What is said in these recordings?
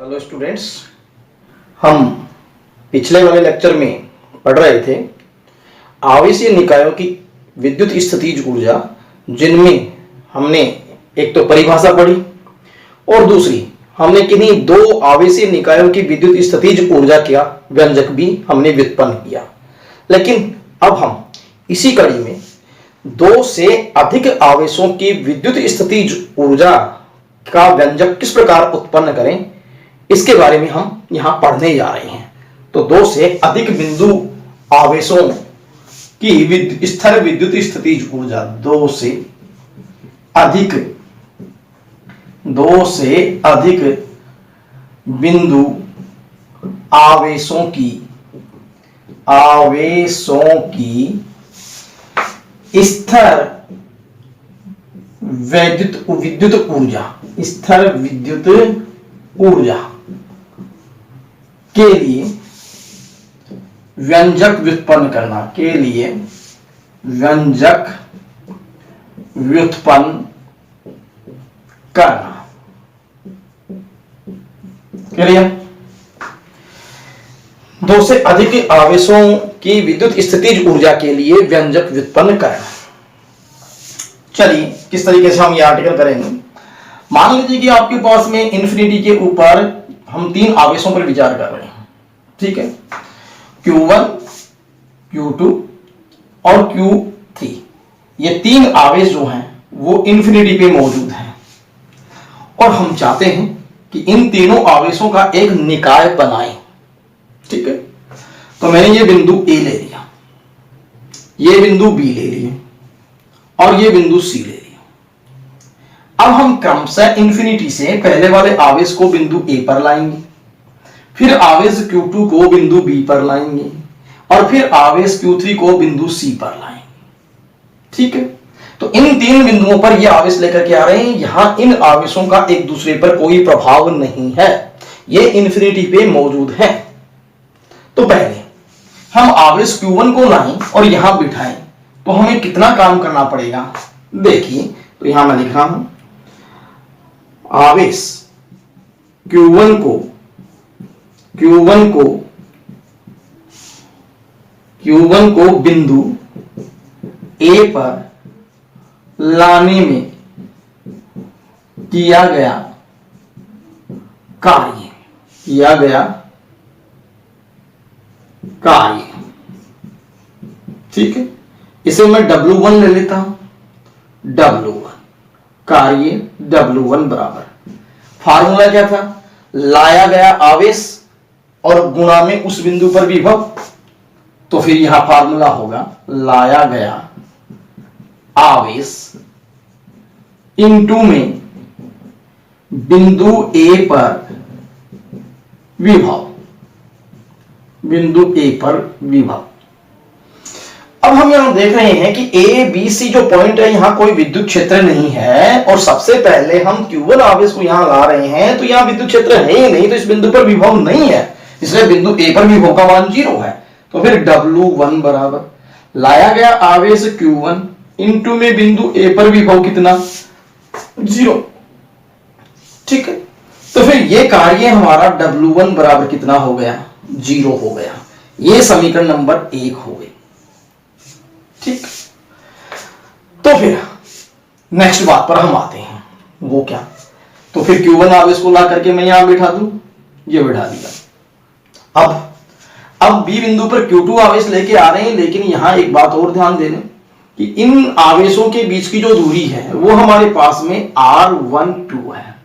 Hello students, हम पिछले वाले लेक्चर में पढ़ रहे थे आवेशीय निकायों की विद्युत स्थितिज ऊर्जा, जिनमें हमने एक तो परिभाषा पढ़ी और दूसरी हमने किन्हीं दो आवेशीय निकायों की विद्युत स्थितिज ऊर्जा का व्यंजक भी हमने व्युत्पन्न किया। लेकिन अब हम इसी कड़ी में दो से अधिक आवेशों की विद्युत स्थितिज ऊर्जा का व्यंजक किस प्रकार उत्पन्न करें, इसके बारे में हम यहां पढ़ने जा रहे हैं। तो दो से अधिक बिंदु आवेशों की स्थिर विद्युत स्थितिज ऊर्जा, दो से अधिक बिंदु आवेशों की स्थिर विद्युत ऊर्जा के लिए व्यंजक व्युत्पन्न करना, क्लियर। दो से अधिक आवेशों की विद्युत स्थितिज ऊर्जा के लिए व्यंजक व्युत्पन्न करना। चलिए किस तरीके से हम ये आर्टिकल करेंगे। मान लीजिए कि आपके पास में इंफिनिटी के ऊपर हम तीन आवेशों पर विचार कर रहे हैं, ठीक है। Q1, Q2 और Q3, ये तीन आवेश जो हैं वो इंफिनिटी पे मौजूद हैं और हम चाहते हैं कि इन तीनों आवेशों का एक निकाय बनाएं, ठीक है। तो मैंने ये बिंदु A ले लिया, ये बिंदु B ले लिए और ये बिंदु C ले लिया। अब हम क्रमशः इंफिनिटी से पहले वाले आवेश को बिंदु A पर लाएंगे, फिर आवेश Q2 को बिंदु B पर लाएंगे और फिर आवेश Q3 को बिंदु C पर लाएंगे, ठीक है। तो इन तीन बिंदुओं पर ये आवेश लेकर के आ रहे हैं। यहां इन आवेशों का एक दूसरे पर कोई प्रभाव नहीं है, ये इंफिनिटी पे मौजूद है। तो पहले हम आवेश Q1 को लाएं और यहां बिठाएं, तो हमें कितना काम करना पड़ेगा देखिए। तो यहां मैं लिख रहा हूं आवेश Q1 को बिंदु A पर लाने में किया गया कार्य, ठीक है। इसे मैं W1 ले लेता हूं, W1 कार्य, W1 बराबर, फार्मूला क्या था, लाया गया आवेश और गुणा में उस बिंदु पर विभव। तो फिर यहां फार्मूला होगा लाया गया आवेश इनटू में बिंदु A पर विभव, अब हम यहां देख रहे हैं कि A, B, C जो पॉइंट है, यहां कोई विद्युत क्षेत्र नहीं है और सबसे पहले हम Q1 आवेश को यहां ला रहे हैं, तो यहां विद्युत क्षेत्र है ही नहीं, तो इस बिंदु पर विभव नहीं है, इसलिए बिंदु A पर विभव का मान 0 है। तो फिर W1 बराबर लाया गया आवेश Q1 इनटू में बिंदु A पर विभव कितना, 0, ठीक है। तो फिर ये कार्य हमारा W1 बराबर कितना हो गया, 0 हो गया। ये समीकरण नंबर 1 हो गई, ठीक। तो फिर नेक्स्ट बात पर हम आते हैं, वो क्या। तो फिर Q1 आवेश को ला करके मैं यहां बिठा दूं, ये बिठा दिया। अब B बिंदु पर Q2 आवेश लेके आ रहे हैं, लेकिन यहां एक बात और ध्यान देना कि इन आवेशों के बीच की जो दूरी है वो हमारे पास में R12 है।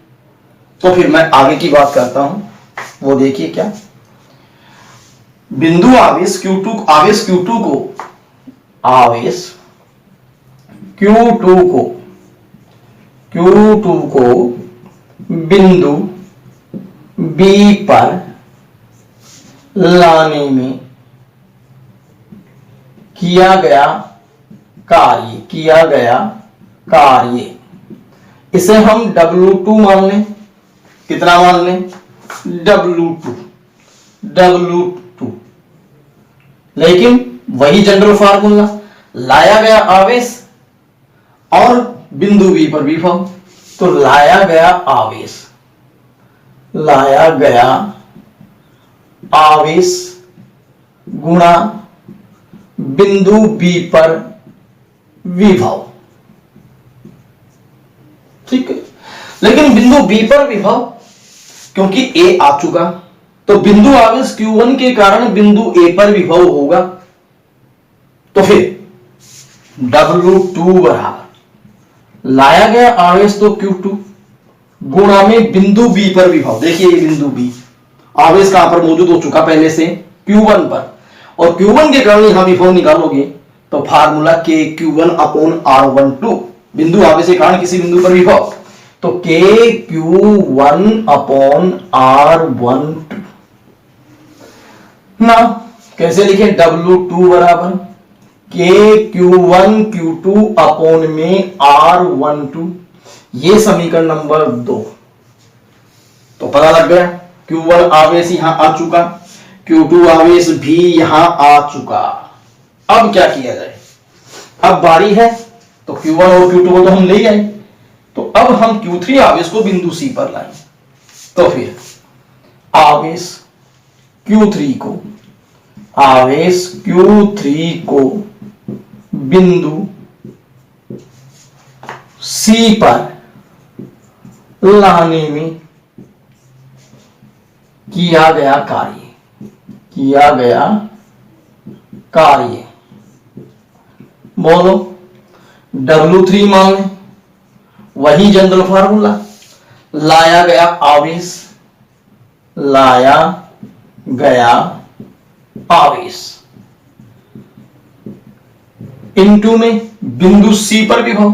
तो फिर मैं आगे की बात करता हूं, वो देखिए क्या, बिंदु आवेश Q2 को बिंदु B पर लाने में किया गया कार्य, इसे हम W2 मान लें। कितना मान लें, W2। लेकिन वही जनरल फार्मूला, लाया गया आवेश और बिंदु B पर विभव, तो लाया गया आवेश लाया गया आवेश गुणा बिंदु बी पर विभव। ठीक है, लेकिन बिंदु बी पर विभव, क्योंकि ए आ चुका, तो बिंदु आवेश Q1 के कारण बिंदु ए पर विभव होगा। तो फिर W2 बराबर लाया गया आवेश तो Q2 गुणा में बिंदु बी पर विभव। देखिए ये बिंदु बी, आवेश कहां पर मौजूद हो चुका पहले से, Q1 पर, और Q1 के कारण यहां विभव निकालोगे तो फार्मूला KQ1 अपॉन R12, बिंदु आवेश के कारण किसी बिंदु पर विभव, तो KQ1 अपॉन R12 ना। कैसे लिखें, W2 बराबर KQ1 Q2 अपॉन में R12, ये समीकरण नंबर 2। तो पता लग गया Q1 आवेश यहां आ चुका, Q2 आवेश भी यहां आ चुका। अब क्या किया जाए, अब बारी है तो Q1 और Q2 को तो हम ले आए, तो अब हम Q3 आवेश को बिंदु C पर लाएं। तो फिर आवेश Q3 को बिंदु C पर लाने में किया गया कार्य बोलो, W3 मान लें, वही जनरल फार्मूला, लाया गया आवेश इनटू में बिंदु C पर विभव,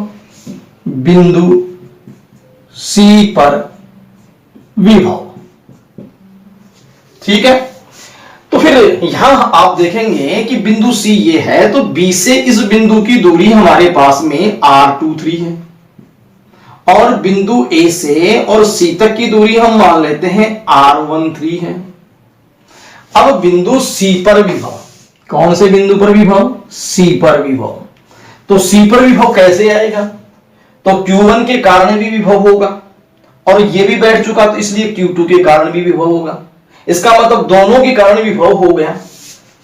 ठीक है। तो फिर यहां आप देखेंगे कि बिंदु C ये है, तो B से इस बिंदु की दूरी हमारे पास में R23 है, और बिंदु A से और C तक की दूरी हम मान लेते हैं R13 है। अब बिंदु C पर विभव, कौन से बिंदु पर विभव, C पर विभव, तो C पर विभव कैसे आएगा, तो Q1 के कारण भी विभव होगा, और ये भी बैठ चुका तो इसलिए Q2 के कारण भी विभव होगा, इसका मतलब दोनों के कारण विभव हो गया।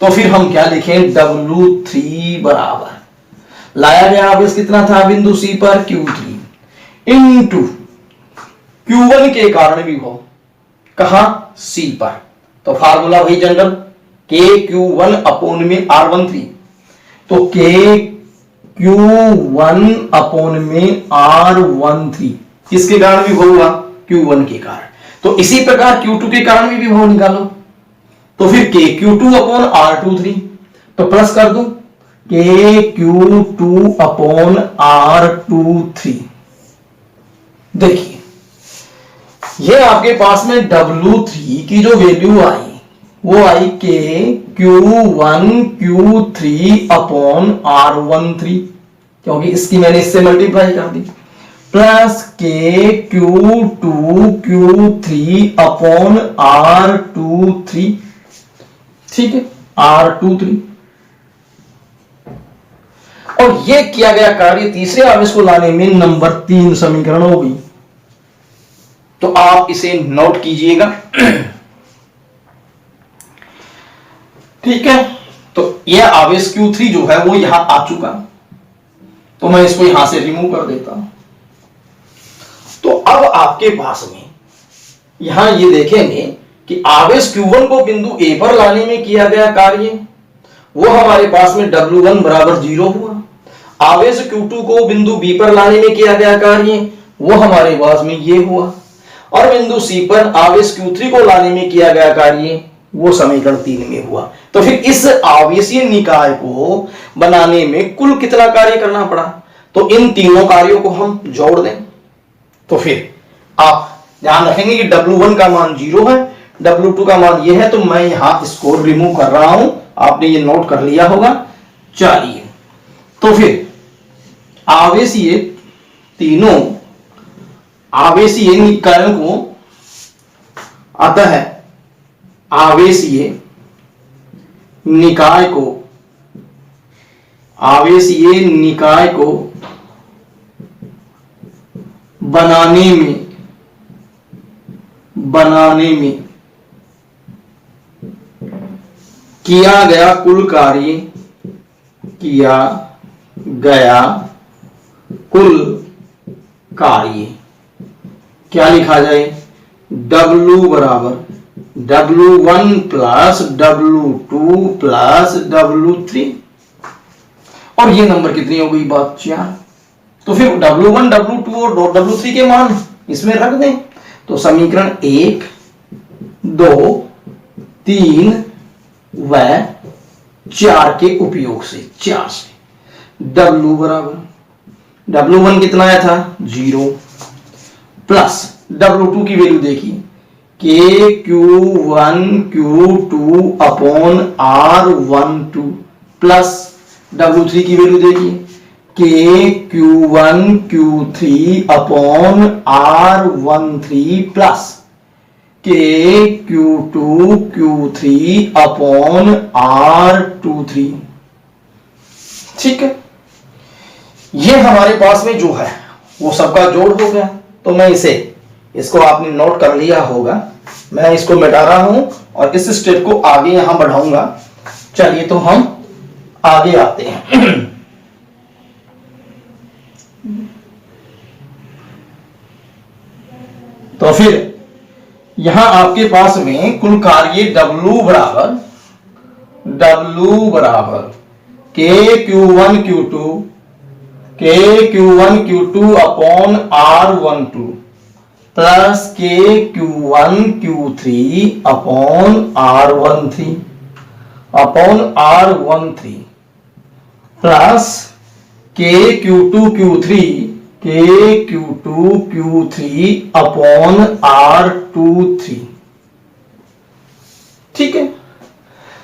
तो फिर हम क्या लिखें, W3 बराबर लाया गया आवेश कितना था बिंदु C पर, Q3 इंटू Q1 के कारण विभव कहां, C पर, तो फार्मूला वही जनरल KQ1 अपॉन में R13, तो KQ1 अपॉन में R13 किसके कारण विभव हुआ, Q1 के कारण, तो इसी प्रकार Q2 के कारण भी विभव निकालो, तो फिर KQ2 अपॉन R23, तो प्लस कर दो KQ2 अपॉन R23। देखिए ये आपके पास में W3 की जो वैल्यू आई वो आई KQ1 Q3 अपॉन R13, क्योंकि इसकी मैंने इससे मल्टीप्लाई कर दी, plus KQ2 Q3 upon R23, ठीक है, R23। और ये किया गया कार्य तीसरे आवेश को लाने में नंबर 3 समीकरण होगी, तो आप इसे नोट कीजिएगा। ठीक है, तो यह आवेश Q3 जो है वो यहां आ चुका, तो मैं इसको यहां से रिमूव कर देता हूं। तो अब आपके पास में यहां ये देखेंगे कि आवेश Q1 को बिंदु A पर लाने में किया गया कार्य वो हमारे पास में W1 बराबर 0 हुआ, आवेश Q2 को बिंदु B पर लाने में किया गया कार्य वो हमारे पास में ये हुआ, और बिंदु C पर आवेश Q3 को लाने में किया गया कार्य वो समीकरण 3 में हुआ। तो फिर इस आवेशीय निकाय को बनाने में कुल कितना कार्य करना पड़ा, तो इन तीनों कार्यों को हम जोड़ दें, तो फिर आप ध्यान रखेंगे कि W1 का मान 0 है, W2 का मान ये है, तो मैं यहां इसको रिमूव कर रहा हूं, आपने ये नोट कर लिया होगा। चलिए, तो फिर आवेशीय तीनों आवेशीय निकायों को आता है, आवेशीय निकाय को बनाने में किया गया कुल कार्य, किया गया कुल कार्य क्या लिखा जाए, W बराबर W1 plus W2 plus W3, और ये नंबर कितनी हो गई, बात 4। तो फिर W1 W2 और W3 के मान इसमें रख दें, तो समीकरण 1 2 3 व 4 के उपयोग से 4 से W बराबर W1 कितना आया था 0 प्लस W2 की वैल्यू देखिए KQ1 Q2 upon R12 plus W3 की वैल्यू देखिए KQ1 Q3 upon R13 plus KQ2 Q3 upon R23। ठीक है, ये हमारे पास में जो है वो सबका जोड़ हो गया। तो मैं इसको आपने नोट कर लिया होगा, मैं इसको मिटा रहा हूं और इस स्टेप को आगे यहां बढ़ाऊंगा। चलिए तो हम आगे आते हैं। तो फिर यहां आपके पास में कुल कार्य W बराबर KQ1 Q2 upon R12 plus KQ1 Q3 upon R13 plus KQ2 Q3 upon R23। ठीक है,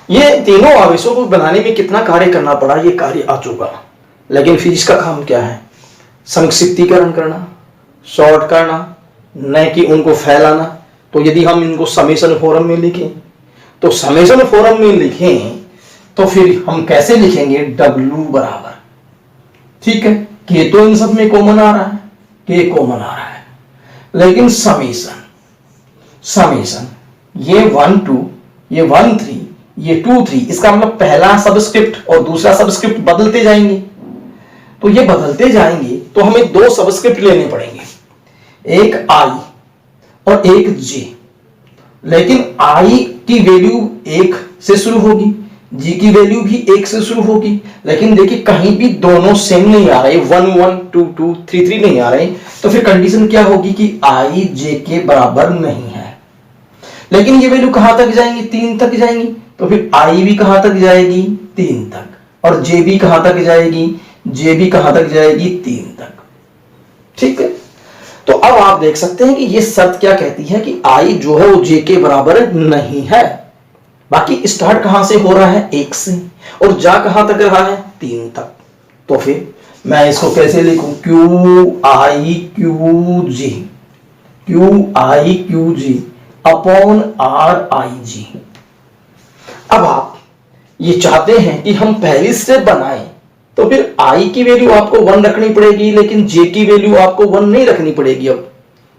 ये तीनों आवेशों को बनाने में कितना कार्य करना पड़ा, ये कार्य आ चुका। लेकिन फिर इसका काम क्या है, संक्षिप्तीकरण करना, शॉर्ट करना, न कि उनको फैलाना। तो यदि हम इनको समेशन फॉर्म में लिखें, तो समेशन फॉर्म में लिखें तो फिर हम कैसे लिखेंगे, W बराबर, ठीक है, K तो इन सब में कॉमन आ रहा है, K कॉमन आ रहा है, लेकिन समेशन ये 1 2 ये 1 3 ये 2 3, इसका मतलब पहला सबस्क्रिप्ट और दूसरा सबस्क्रिप्ट बदलते जाएंगे। तो ये बदलते जाएंगे तो हमें दो सबस्क्रिप्ट लेने पड़ेंगे, एक I और एक J। लेकिन I की वैल्यू 1 से शुरू होगी, G की वैल्यू भी 1 से शुरू होगी। लेकिन देखिए कहीं भी दोनों सेम नहीं आ रहे, 1 1 2 2 3 3 नहीं आ रहे। तो फिर कंडीशन क्या होगी कि I J के बराबर नहीं है। लेकिन ये वैल्यू कहां तक जाएंगी, 3 तक जाएंगी। तो फिर I भी कहां तक जाएगी, 3 तक, और J भी कहां तक जाएगी, J भी कहां तक जाएगी, 3 तक। ठीक है, तो अब आप देख सकते हैं कि ये शर्त क्या कहती है कि I जो है वो J के बराबर नहीं है। बाकी स्टार्ट कहां से हो रहा है, 1 से, और जा कहां तक रहा है, 3 तक। तो फिर मैं इसको कैसे लिखूं, QI अपॉन RIG। अब आप ये चाहते हैं कि हम पहली स्टेप बनाएं, तो फिर I की वैल्यू आपको 1 रखनी पड़ेगी, लेकिन J की वैल्यू आपको 1 नहीं रखनी पड़ेगी। अब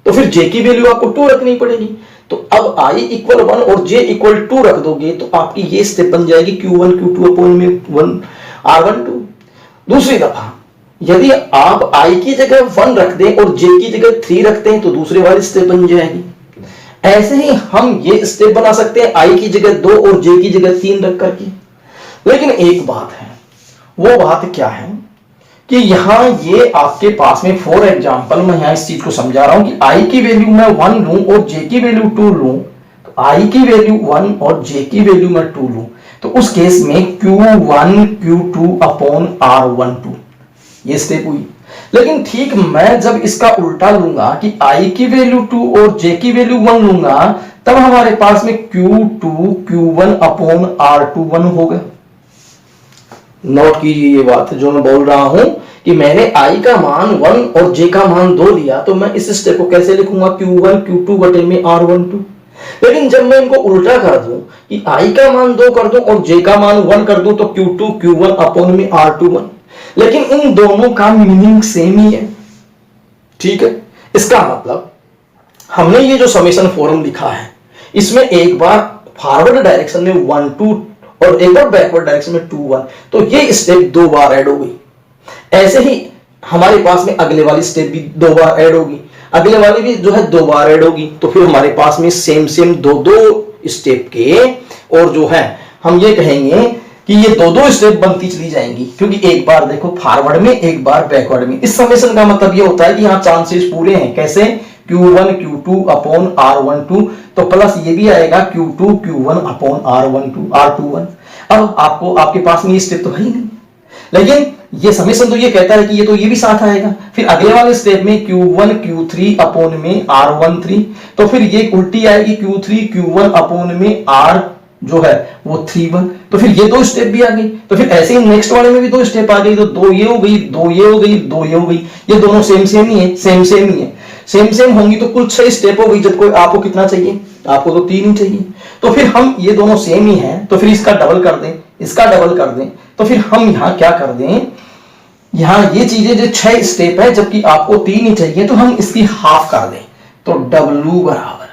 तो फिर J की वैल्यू आपको 2 रखनी पड़ेगी। तो अब I इक्वल 1 और J इक्वल 2 रख दोगे तो आपकी ये स्टेप बन जाएगी Q1 Q2 अपॉन में 1 R12। दूसरी दफा यदि आप I की जगह 1 रख दें और J की जगह 3 रखते हैं तो दूसरी वाली स्टेप बन जाएगी। ऐसे ही हम ये स्टेप बना सकते हैं I की जगह 2 और J की जगह 3 रख करके। लेकिन एक बात है, वो बात क्या है कि यहां ये आपके पास में फॉर एग्जांपल मैं यहां इस चीज को समझा रहा हूं कि I की वैल्यू मैं 1 लूं और J की वैल्यू 2 लूं, तो I की वैल्यू 1 और J की वैल्यू मैं 2 लूं, तो उस केस में Q1 Q2 अपॉन R12 ये स्टेप हुई। लेकिन ठीक मैं जब इसका उल्टा लूंगा कि I की वैल्यू 2 और J की वैल्यू 1 लूंगा, तब हमारे पास में Q2 Q1 अपॉन R21 होगा। नोट कीजिए ये बात जो मैं बोल रहा हूं कि मैंने I का मान 1 और J का मान 2 लिया, तो मैं इस स्टेप को कैसे लिखूंगा, Q1 Q2 बटे में R12। लेकिन जब मैं इनको उल्टा कर दूं कि I का मान 2 कर दूं और J का मान 1 कर दूं, तो Q2 Q1 अपॉन में R21। लेकिन इन दोनों का मीनिंग सेम ही है। ठीक है, इसका मतलब हमने ये जो समेशन फॉर्म लिखा है इसमें एक बार फॉरवर्ड डायरेक्शन में 1 2 और एक बार बैकवर्ड डायरेक्शन में 2 1, तो ये स्टेप 2 बार ऐड हो गई। ऐसे ही हमारे पास में अगले वाली स्टेप भी 2 बार ऐड होगी, अगले वाली भी जो है 2 बार ऐड होगी। तो फिर हमारे पास में सेम 2 स्टेप के, और जो है हम ये कहेंगे कि ये 2 स्टेप बनती चली जाएंगी, क्योंकि एक बार देखो फॉरवर्ड में, एक बार बैकवर्ड में। इस समेशन का मतलब ये होता है कि यहाँ चांसेस पूरे हैं। कैसे? Q1 Q2 अपॉन R12, तो प्लस ये भी आएगा Q2 Q1 अपॉन R21। अब आपको आपके पास में ये स्टेप तो है ही नहीं, लेकिन ये समेशन तो ये कहता है कि ये भी साथ आएगा। फिर अगले वाले स्टेप में Q1 Q3 अपॉन में R13, तो फिर ये उल्टी आएगी Q3 Q1 अपॉन में R जो है वो 3 1, तो फिर ये 2 स्टेप भी आ गई। तो फिर ऐसे ही नेक्स्ट वाले में भी 2 स्टेप आ गई, तो 2 ये हो गई, 2 ये हो गई, 2 ये हो गई। ये दोनों सेम ही है, सेम होंगी, तो कुल 6 स्टेप हो गई। जब कोई आपको कितना चाहिए? आपको तो 3 ही चाहिए। तो फिर हम ये दोनों सेम ही हैं, तो फिर इसका डबल कर दें, इसका डबल कर दें, तो फिर हम यहाँ क्या कर दें, यहाँ ये चीजें जो 6 स्टेप है जबकि आपको 3 ही चाहिए, तो हम इसकी हाफ कर दें। तो W बराबर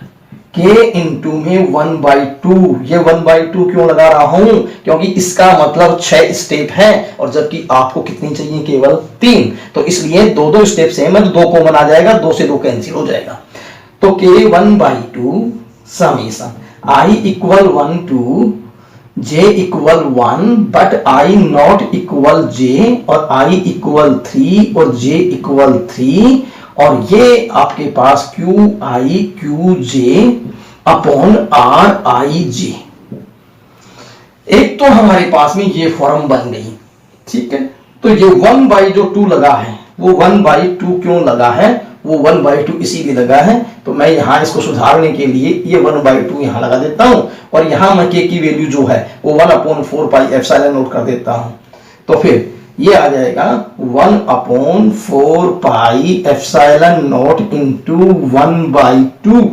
K इंटू में 1/2। ये 1/2 क्यों लगा रहा हूं? क्योंकि इसका मतलब 6 स्टेप है और जबकि आपको कितनी चाहिए? केवल 3। तो इसलिए 2 स्टेप सेम है, तो 2 कॉमन आ जाएगा, 2 से 2 कैंसिल हो जाएगा। तो K 1/2 summation I equal 1 to J equal 1 but I not equal J, और I इक्वल 3 और J इक्वल 3, और ये आपके पास QI QJ अपॉन RIJ। एक तो हमारे पास में ये फॉर्म बन गई, ठीक है। तो ये 1/2 लगा है, वो 1/2 क्यों लगा है? वो 1/2 इसीलिए लगा है। तो मैं यहां इसको सुधारने के लिए ये 1/2 यहां लगा देता हूं, और यहां मैं K की वैल्यू जो है वो 1/4 पाई एप्सिलॉन नोट कर देता हूं। तो फिर ये आ जाएगा 1/4 पाई एप्सिलॉन नोट इंटू 1/2।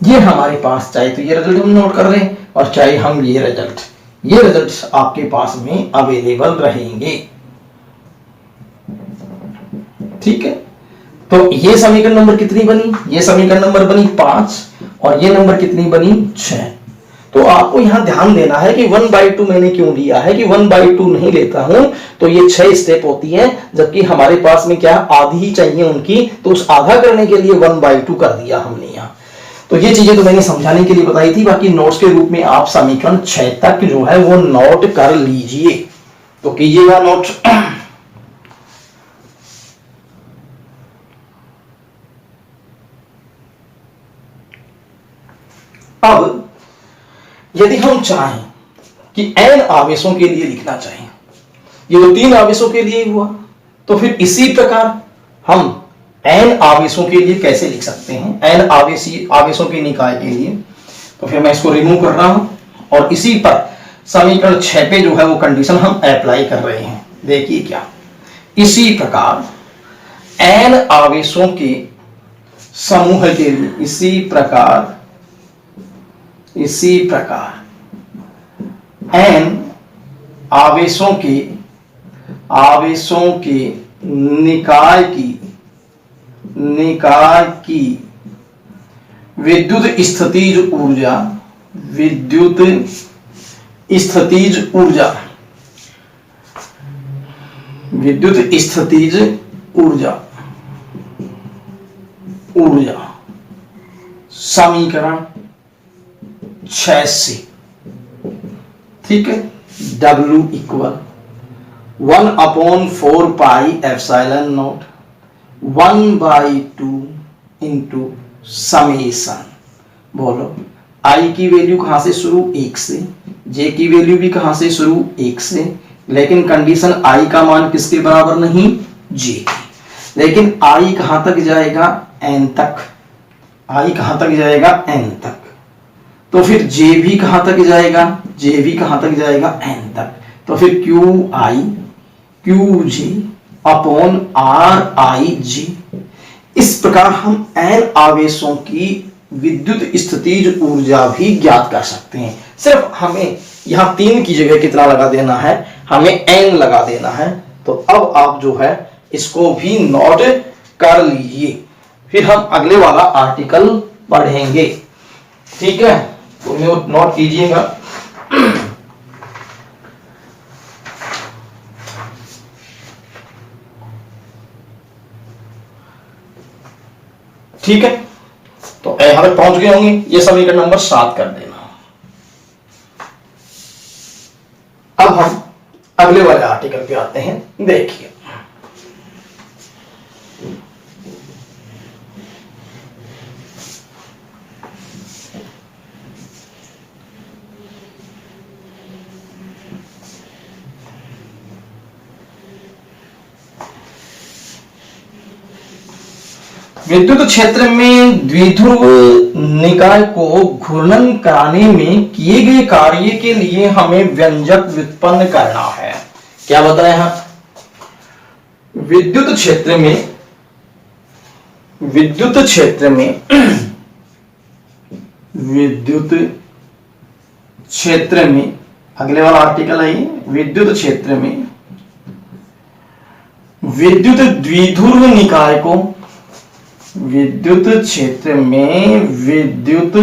ये हमारे पास चाहे तो ये रिजल्ट हम नोट कर रहे हैं, और चाहे हम ये रिजल्ट आपके पास में अवेलेबल रहेंगे, ठीक है। तो ये समीकरण नंबर कितनी बनी? ये समीकरण नंबर बनी 5, और ये नंबर कितनी बनी? 6। तो आपको यहां ध्यान देना है कि 1/2 मैंने क्यों लिया है, कि 1/2 नहीं लेता हूं तो ये 6 स्टेप होती है, जबकि हमारे पास में क्या आधी ही चाहिए उनकी, तो उस आधा करने के लिए 1/2 कर दिया हमने यहां। तो ये चीजें तो मैंने समझाने के लिए बताई थी, बाकी नोट्स के रूप में आप समीकरण 6 तक जो है वो नोट कर लीजिए। तो कीजिएगा नोट। अब यदि हम चाहें कि n आवेशों के लिए लिखना चाहें, ये तो 3 आवेशों के लिए हुआ, तो फिर इसी प्रकार हम n आवेशों के लिए कैसे लिख सकते हैं? n आवेशों के निकाय के लिए। तो फिर मैं इसको रिमूव कर रहा हूं, और इसी पर समीकरण 6 पे जो है वो कंडीशन हम अप्लाई कर रहे हैं। देखिए क्या, इसी प्रकार n आवेशों के समूह के लिए, इसी प्रकार n आवेशों के निकाय की विद्युत स्थितिज ऊर्जा समीकरण 6 से, ठीक है। W equal 1/4 pi epsilon not 1/2 into summation, बोलो I की वैल्यू कहां से शुरू? 1 से। J की वैल्यू भी कहां से शुरू? 1 से। लेकिन कंडीशन I का मान किसके बराबर नहीं? J की। लेकिन I कहां तक जाएगा? N तक। I कहां तक जाएगा? N तक। तो फिर J भी कहां तक जाएगा? J भी कहां तक जाएगा? N तक। तो फिर QI QJ अपॉन RIJ। इस प्रकार हम n आवेशों की विद्युत स्थितिज ऊर्जा भी ज्ञात कर सकते हैं। सिर्फ हमें यहां 3 की जगह कितना लगा देना है? हमें n लगा देना है। तो अब आप जो है इसको भी नोट कर लीजिए। फिर हम अगले वाला आर्टिकल पढ़ेंगे। ठीक है, तो नोट कीजिएगा। ठीक है, तो यहाँ पे पहुंच गए होंगे। ये समीकरण नंबर 7 कर देना। अब हम अगले वाले आर्टिकल पे आते हैं। देखिए, विद्युत क्षेत्र में द्विध्रुव निकाय को घूर्णन कराने में किए गए कार्य के लिए हमें व्यंजक व्युत्पन्न करना है। क्या बताया है? विद्युत क्षेत्र में विद्युत क्षेत्र में अगले वाला आर्टिकल है ये। विद्युत क्षेत्र में विद्युत द्विध्रुव निकाय को विद्युत क्षेत्र में विद्युत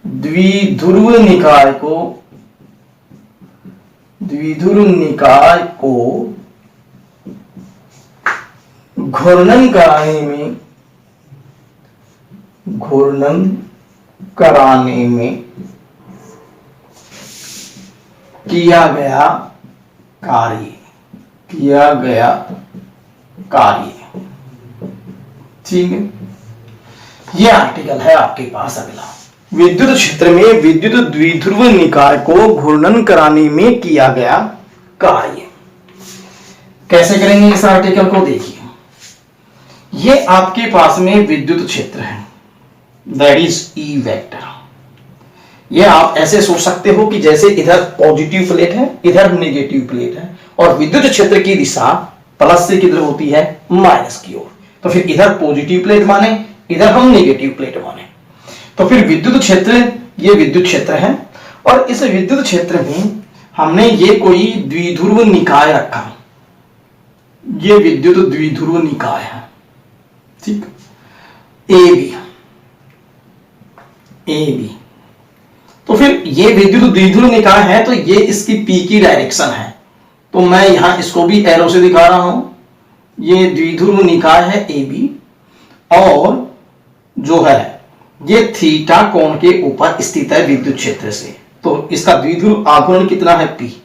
द्विध्रुव निकाय को घूर्णन कराने में किया गया कार्य। ठीक है, यह आर्टिकल है आपके पास अगला। विद्युत क्षेत्र में विद्युत द्विध्रुव निकाय को घूर्णन कराने में किया गया कार्य। कैसे करेंगे इस आर्टिकल को? देखिए, ये आपके पास में विद्युत क्षेत्र है, दैट इज ई वेक्टर। ये आप ऐसे सोच सकते हो कि जैसे इधर पॉजिटिव प्लेट है, इधर नेगेटिव प्लेट है, और विद्युत क्षेत्र की दिशा प्लस से किधर होती है? माइनस की ओर। तो फिर इधर पॉजिटिव प्लेट माने, इधर हम नेगेटिव प्लेट माने। तो फिर विद्युत क्षेत्र, ये विद्युत क्षेत्र है, और इस विद्युत क्षेत्र में हमने ये कोई द्विध्रुव निकाय रखा। ये विद्युत द्विध्रुव निकाय है, ठीक, ए बी। तो फिर ये विद्युत द्विध्रुव निकाय है, तो ये इसकी पी की डायरेक्शन है। तो मैं यहां इसको भी एरो से दिखा रहा हूं। ये द्विध्रुव निकाय है ए बी, और जो है ये थीटा कोण के ऊपर स्थित है विद्युत क्षेत्र से। तो इसका द्विध्रुव आघूर्ण कितना है? पी,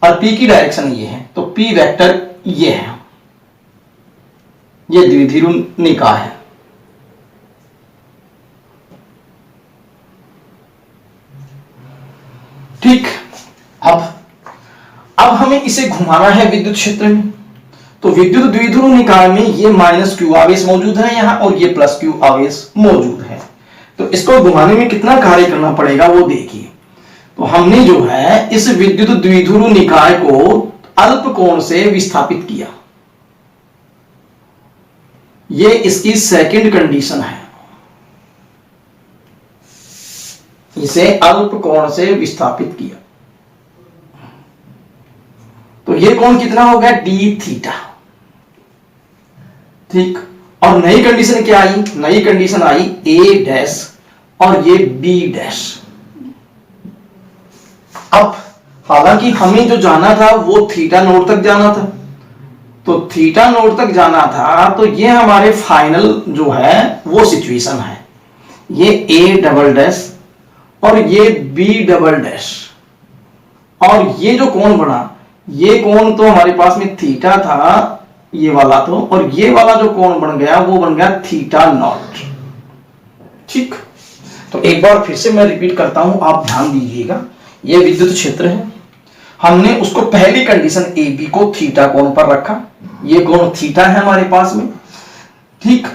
और पी की डायरेक्शन ये है, तो पी वेक्टर ये है, ये द्विध्रुव निकाय है। ठीक, अब हमें इसे घुमाना है विद्युत क्षेत्र में। तो विद्युत द्विध्रुव निकाय में ये माइनस क्यू आवेश मौजूद है यहां, और ये प्लस क्यू आवेश मौजूद है। तो इसको घुमाने में कितना कार्य करना पड़ेगा वो देखिए। तो हमने जो है इस विद्युत द्विध्रुव निकाय को अल्प कोण से विस्थापित किया। ये इसकी सेकंड कंडीशन है, इसे अल्प कोण से विस्थापित किया। तो ये कोण कितना हो गया? D theta. ठीक, और नई कंडीशन क्या आई? नई कंडीशन आई ए डैश और ये बी डैश। अब हालांकि हमें जो जाना था वो थीटा नोड तक जाना था, तो थीटा नोड तक जाना था, तो ये हमारे फाइनल जो है वो सिचुएशन है। ये ए डबल डैश और ये बी डबल डैश, और ये जो कोण बना, ये कोण तो हमारे पास में थीटा था, ये वाला तो, और ये वाला जो कोण बन गया वो बन गया थीटा नॉट। ठीक, तो एक बार फिर से मैं रिपीट करता हूं, आप ध्यान दीजिएगा। ये विद्युत क्षेत्र है, हमने उसको पहली कंडीशन ए बी को थीटा कोण पर रखा, ये कोण थीटा है हमारे पास में। ठीक,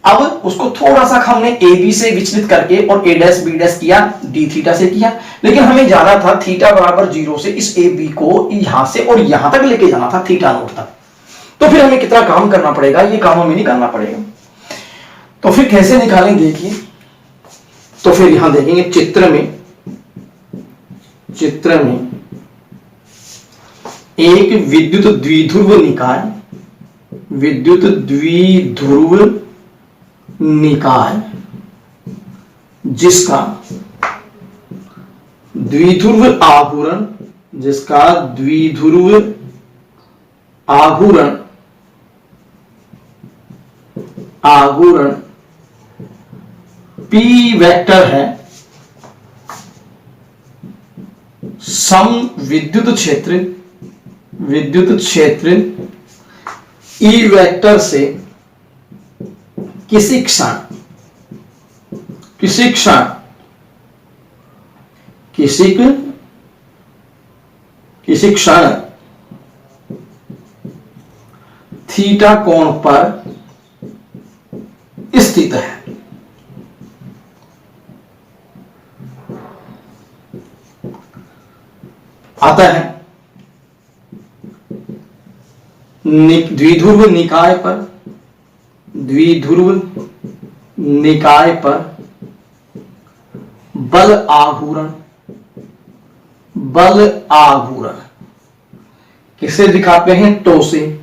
अब उसको थोड़ा सा हमने ए बी से विचलित करके और ए डैश बी डैश किया, डी थीटा से किया, लेकिन हमें जाना था थीटा बराबर 0 से इस ए बी को यहां से और यहां तक लेके जाना था, थीटा नोट तक। तो फिर हमें कितना काम करना पड़ेगा? ये काम हमें नहीं करना पड़ेगा। तो फिर कैसे निकालें देखिए। तो फिर यहां देखेंगे चित्र में एक विद्युत द्विध्रुव निकाय विद्युत द्विध्रुव निकाय जिसका द्विध्रुव आघूर्ण P वेक्टर है, सम विद्युत क्षेत्र E वेक्टर से किसी क्षण थीटा कोण पर स्थित है। आता है द्विध्रुव निकाय पर बल आघूर्ण किसे दिखाते हैं? टो से।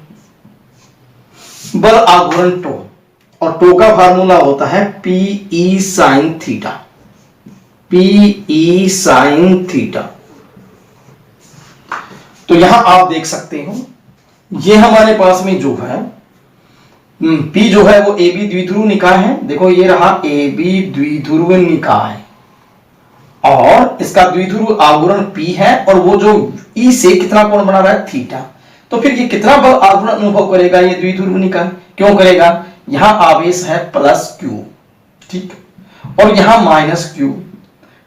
बल आघूर्ण टो, और टो का फार्मूला होता है Pe sin थीटा। तो यहां आप देख सकते हो, ये हमारे पास में जो है P जो है वो AB द्विध्रुव निकाय है। देखो ये रहा AB द्विध्रुव निकाय, और इसका द्विध्रुव आघूर्ण P है, और वो जो E से कितना कोण बना रहा है? थीटा। तो फिर ये कितना बल आघूर्ण अनुभव करेगा ये द्विध्रुव निकाय? क्यों करेगा? यहां आवेश है +q, ठीक, और यहां -q।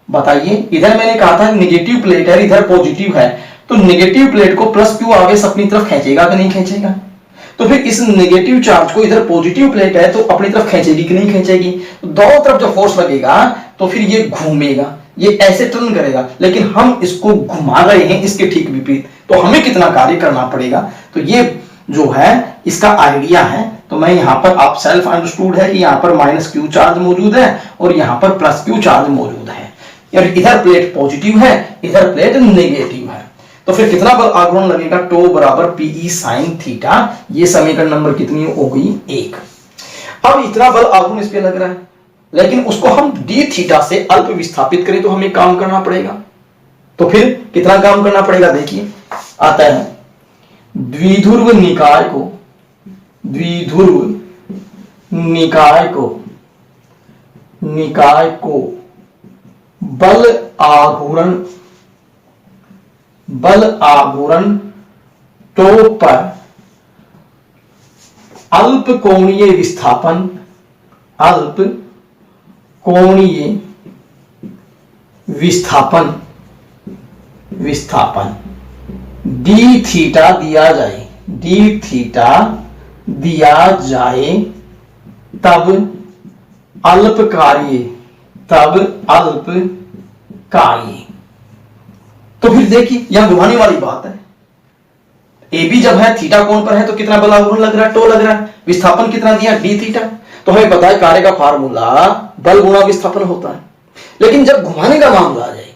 बताइए, इधर मैंने कहा था नेगेटिव प्लेट है, इधर पॉजिटिव है, तो नेगेटिव प्लेट को +q आवेश अपनी तरफ खींचेगा कि नहीं खींचेगा? तो फिर इस नेगेटिव चार्ज को, इधर पॉजिटिव प्लेट है तो अपनी तरफ खींचेगी कि नहीं खींचेगी? दोनों तरफ जब फोर्स लगेगा तो फिर ये घूमेगा, ये ऐसे टर्न करेगा, लेकिन हम इसको घुमा रहे हैं इसके ठीक विपरीत, तो हमें कितना कार्य करना पड़ेगा? तो ये जो है इसका आइडिया है। तो मैं यहाँ पर, आप सेल्फ अंडरस्टूड है कि यहाँ पर -q चार्ज मौजूद है और यहाँ पर +q चार्ज मौजूद है, और इधर प्लेट पॉजिटिव है, इधर प्लेट नेगेटिव है। तो फिर कितना बल आघूर्ण लगेगा? टो बराबर Pe sin थीटा। ये समीकरण नंबर कितनी हो गई? 1। अब इतना बल आघूर्ण इस पे लग रहा है, लेकिन उसको हम d थीटा से अल्प विस्थापित करें तो हमें काम करना पड़ेगा। तो फिर कितना काम करना पड़ेगा? देखिए, आता है द्विध्रुव निकाय को बल आघूर्ण टो पर अल्प कोणीय विस्थापन d थीटा दिया जाए, तब अल्प कार्य। तो फिर देखिए, यहां घुमाने वाली बात है। AB जब है थीटा कोण पर है तो कितना बल आघूर्ण लग रहा है? टो लग रहा है। विस्थापन कितना दिया? d theta. तो हमें पता है कार्य का फार्मूला बल गुणा विस्थापन होता है, लेकिन जब घुमाने का मामला आ जाए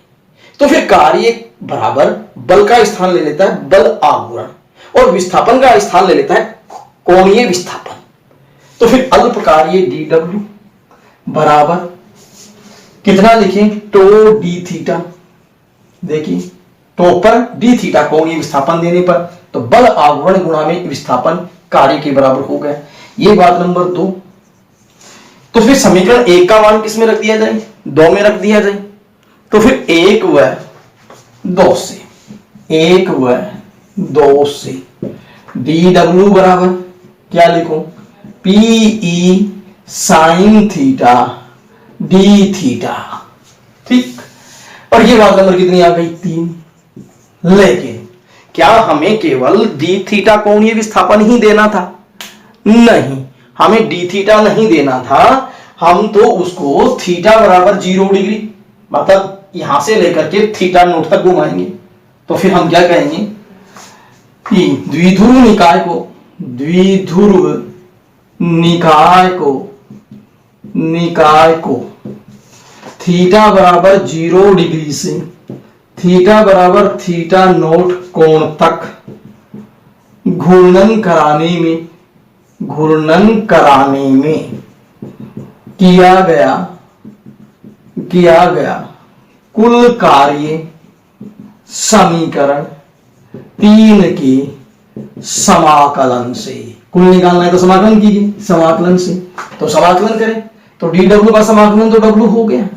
तो फिर कार्य बराबर बल का स्थान ले लेता है बल आघूर्ण, और विस्थापन का स्थान ले लेता है कोणीय विस्थापन। तो फिर अल्प कार्य dw बराबर कितना लिखें? Tau d theta. देखिए, टो पर d थीटा कोणीय विस्थापन देने पर, तो बल आघूर्ण गुणा में विस्थापन कार्य के बराबर हो गया। ये बात नंबर 2। तो फिर समीकरण 1 का मान किस में रख दिया जाए? 2 में रख दिया जाए। तो फिर 1 व 2 से dw बराबर क्या लिखूं? Pe sin theta d theta, ठीक। और ये बात नंबर कितनी आ गई? 3। लेकिन क्या हमें केवल d थीटा कोणीय विस्थापन ही देना था? नहीं, हमें d थीटा नहीं देना था, हम तो उसको थीटा बराबर 0 डिग्री, मतलब यहां से लेकर के थीटा नोट तक घुमाएंगे। तो फिर हम क्या कहेंगे कि द्विध्रुव निकाय को थीटा बराबर 0 डिग्री से थीटा बराबर थीटा नोट कोण तक घूर्णन कराने में घूर्णन कराने में किया गया कुल कार्य समीकरण 3 के समाकलन से। कुल निकालना है तो समाकलन कीजिए, समाकलन से। तो समाकलन करें तो dw का समाकलन तो w हो गया।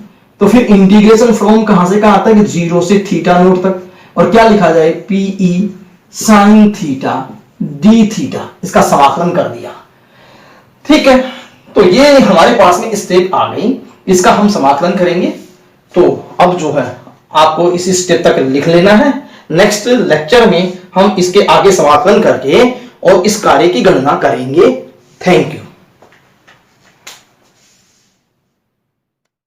तो फिर इंटीग्रेशन फ्रॉम कहां से कहां तक, 0 से थीटा नोट तक। और क्या लिखा जाए, PE sin theta d theta, इसका समाकलन कर दिया। ठीक है, तो ये हमारे पास में स्टेप आ गई, इसका हम समाकलन करेंगे। तो अब जो है आपको इस स्टेप तक लिख लेना है। नेक्स्ट लेक्चर में हम इसके आगे समाकलन करके और इस कार्य की गणना करेंगे। Thank you.